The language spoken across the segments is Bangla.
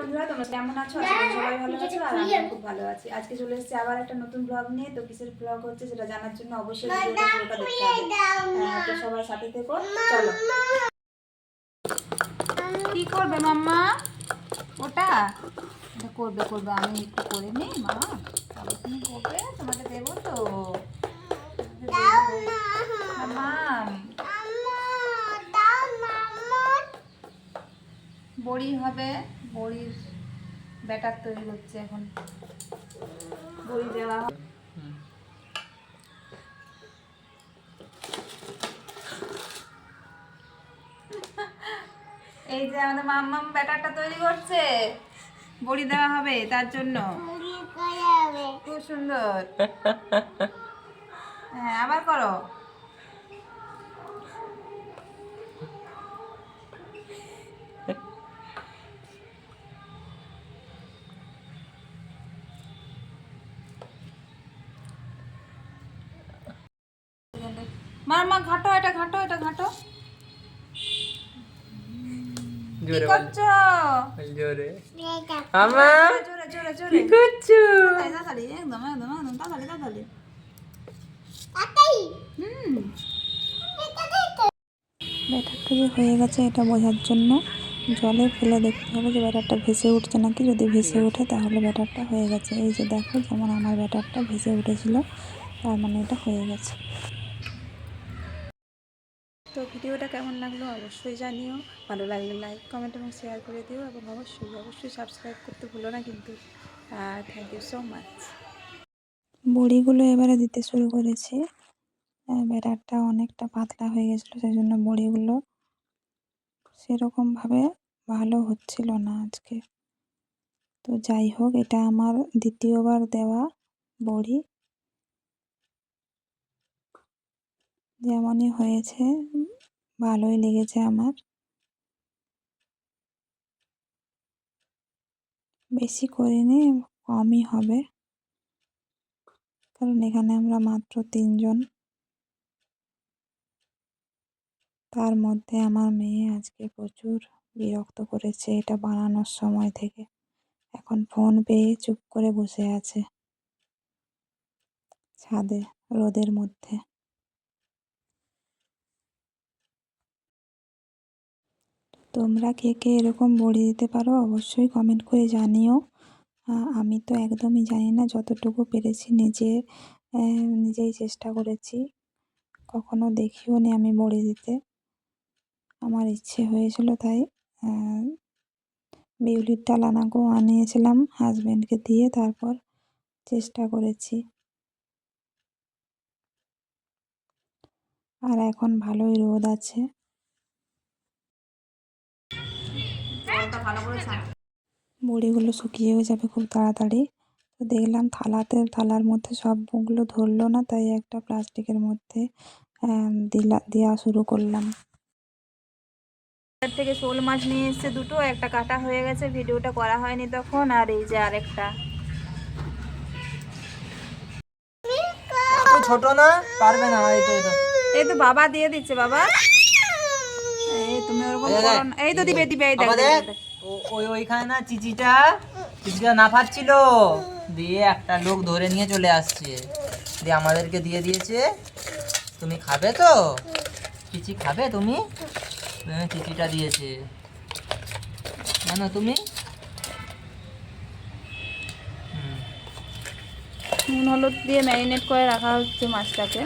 বন্ধুরা, তোমরা কেমন আছো? আশা করি সবাই ভালো আছো আর আমি খুব ভালো আছি। আজকে চলে এসেছি আবার একটা নতুন ব্লগ নিয়ে। তো কিসের ব্লগ হচ্ছে সেটা জানার জন্য অবশ্যই ভিডিওটা পুরোটা দেখতে হবে। তো সবাই সাথে থেকো। চলো। কি করবে মাম্মা? ওটা করবে করবে, আমি একটু করে নিই মা, তবে তুমি করবে, তোমাকে দেবো তো। বড়ি হবে, বড়ির ব্যাটার তৈরি হচ্ছে এখন, বড়ি দেওয়া হবে। এই যে আমাদের মাম্মাম ব্যাটারটা তৈরি করছে, বড়ি দেওয়া হবে তার জন্য। খুব সুন্দর। হ্যাঁ, আবার করো। মাম্মা ঘাটো, এটা ঘাটো, এটা ঘাটো। কি করছো? জোরে মামা, জোরে জোরে জোরে। কি করছো? তাড়াতাড়ি, একদম একদম একদম তাড়াতাড়ি তাড়াতাড়ি। ব্যাটারটা যে হয়ে গেছে এটা বোঝার জন্য জলে ফেলে দেখতে হবে যে ব্যাটারটা ভেসে উঠছে নাকি। যদি ভেসে ওঠে তাহলে ব্যাটারটা হয়ে গেছে। এই যে দেখো, যেমন আমার ব্যাটারটা ভেসে উঠেছিল, তার মানে এটা হয়ে গেছে। তো ভিডিওটা কেমন লাগলো অবশ্যই জানিও। ভালো লাগলে লাইক, কমেন্ট এবং শেয়ার করে দিও, এবং অবশ্যই অবশ্যই সাবস্ক্রাইব করতে ভুলো না কিন্তু। Thank you so much. বড়িগুলো এবারে দিতে শুরু করেছি। ব্যাটারটা অনেকটা পাতলা হয়ে গেছিলো, সেই জন্য বড়িগুলো সেরকমভাবে ভালো হচ্ছিল না আজকে। তো যাই হোক, এটা আমার দ্বিতীয়বার দেওয়া বড়ি। যেমনই হয়েছে ভালোই লেগেছে আমার। বেশি করিনি, কমই হবে, কারণ এখানে আমরা মাত্র 3 জন। তার মধ্যে আমার মেয়ে আজকে প্রচুর বিরক্ত করেছে এটা বানানোর সময় থেকে। এখন ফোন পেয়ে চুপ করে বসে আছে ছাদে রোদের মধ্যে। তোমরা কে কে এরকম বড়ি দিতে পারো অবশ্যই কমেন্ট করে জানিও। আমি তো একদমই জানি না, যতটুকু পেরেছি নিজেই চেষ্টা করেছি। কখনো দেখিও নি আমি বড়ি দিতে, আমার ইচ্ছে হয়েছিল তাই বিউলির ডাল আনিয়েছিলাম হাজব্যান্ডকে দিয়ে, তারপর চেষ্টা করেছি। আর এখন ভালোই রোদ আছে। বড়িগুলো শুকিয়েও যাবে খুব তাড়াতাড়ি। তো দেখলাম থালার মধ্যে সবগুলো ধরলো না, তাই একটা প্লাস্টিকের মধ্যে দেওয়া শুরু করলাম। থেকে শোল মাছ নিয়ে এসছে দুটো, একটা কাটা হয়ে গেছে, ভিডিওটা করা হয়নি তখন। আর এই যে আরেকটা। ছোট না, পারবে না। এই তো বাবা দিয়ে দিচ্ছে, বাবা। এই তুমি ওরকম করো না। এই তো দিবে দিবে, এই বাবা দেখ দেখ, ওইখানে না চিচিটা না পাচ্ছিল, দিয়ে একটা লোক ধরে নিয়ে চলে আসছে, দিয়ে আমাদেরকে দিয়ে দিয়েছে। তুমি খাবে তো? চিচি খাবে তুমি? চিচিটা দিয়েছে, জানো তুমি? নুন হলুদ দিয়ে ম্যারিনেট করে রাখা হচ্ছে মাছটাকে।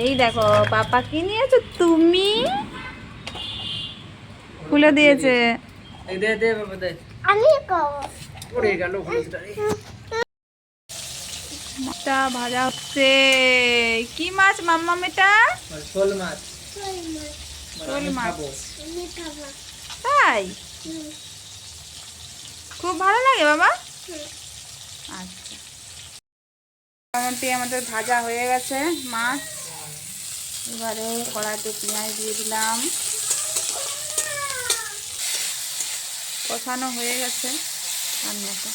এই দেখো পাপা কি নিয়েছো তুমি, খুলে দিয়েছে। মাছটা ভাজা হচ্ছে। কি মাছ মাম্মাম এটা? শোল মাছ। শোল মাছ। তাই খুব ভালো লাগে বাবা। আচ্ছা, মোটামুটি আমাদের ভাজা হয়ে গেছে মাছ। এবারে কড়াইতে পেঁয়াজ দিয়ে দিলাম, কষানো হয়ে গেছে রান্নাটা।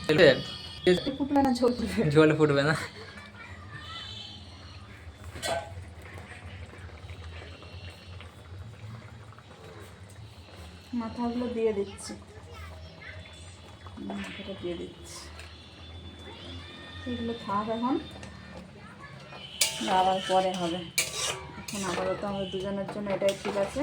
ফুটবে না, ঝোল ফুটবে। ঝোল ফুটবে না। মাথাগুলো দিয়ে দিচ্ছি, মাথাটা দিয়ে দিচ্ছি। এগুলো থাক এখন, আবার পরে হবে। এখন আপাতত আমাদের দুজনের জন্য এটাই ঠিক আছে।